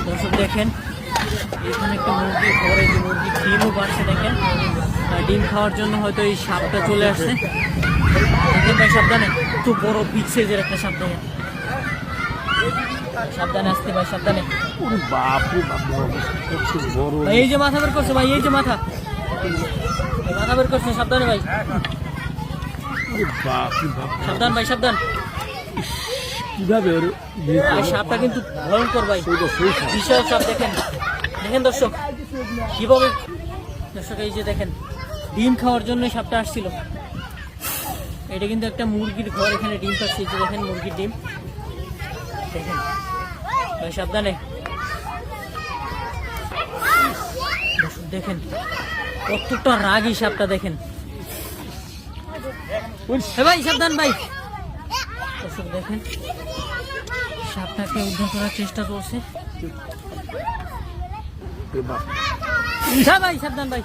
দর্শক দেখেন এখানে একটা মুরগি ঘরে যে মুরগি ডিমও পাচ্ছে দেখেন, ডিম খাওয়ার জন্য হয়তো এই সাপটা চলে আসছে। দেখেন ভাই সাবধানে, একটু বড় বিগ সাইজের একটা সাপ দেখেন, সাবধানে আসতে ভাই সাবধানে। ভাই এই যে মাথা বের করছে ভাই, এই যে মাথা বের করছে, সাবধানে ভাই, সাবধান ভাই সাবধান। সাপটা কিন্তু ভয়ঙ্কর ভাই, বিশাল সাপ। দেখেন দেখেন দর্শক কিভাবে, দর্শক এই যে দেখেন ডিম খাওয়ার জন্য সাপটা আসছিল। এটা কিন্তু একটা মুরগির ঘর, এখানে ডিম পাচ্ছে, এই যে দেখেন মুরগির ডিম। দেখেন ভাই সাবধানে, দর্শক দেখেন কতটা রাগী সাপটা দেখেন ভাই, সাবধান ভাই। দর্শক দেখেন সাপটাকে উদ্ধার করার চেষ্টা করছে ভাই, সাবধান ভাই,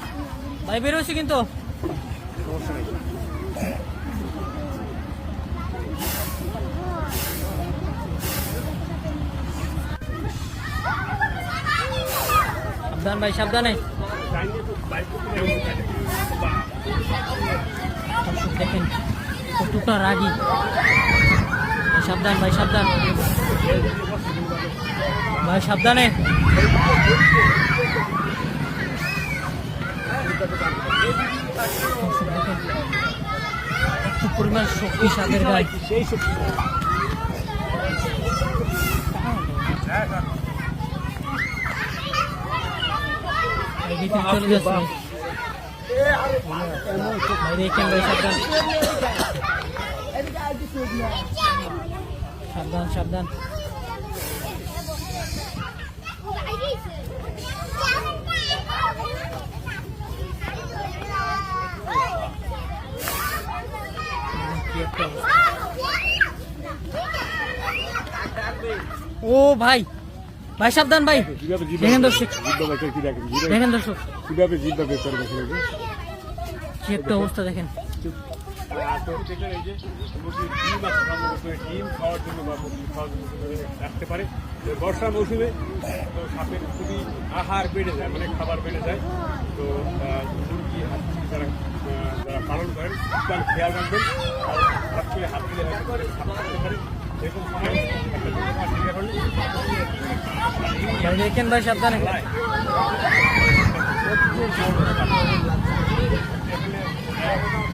ভাই বেরোচ্ছে কিন্তু। সাবধান ভাই সাবধানে, দেখেন কতটা রাগী। সাবধান ভাই সাবধান, ভাই সাবধানে। একটু পরিমাণ শক্তি সাপের গায়ে, চলে যাচ্ছে ভাই, দেখেন ভাই সাবধান, সাবধান সাবধান। ও ভাই, ভাই সাবধান ভাই, দেখেন দর্শক, দেখেন দর্শক কি একটা অবস্থা দেখেন। ডিম খাওয়ার জন্য বা মুরগি খাওয়ার জন্য রাখতে পারে। বর্ষার মৌসুমে তো সাপের খুবই আহার বেড়ে যায়, মানে খাবার বেড়ে যায়। তো মুরগি যারা পালন করেন তার খেয়াল রাখবেন, হাত করে হাত দিলে সাপ থাকতে পারে। এরকম সময় দেখেন ভাই সাবধানে।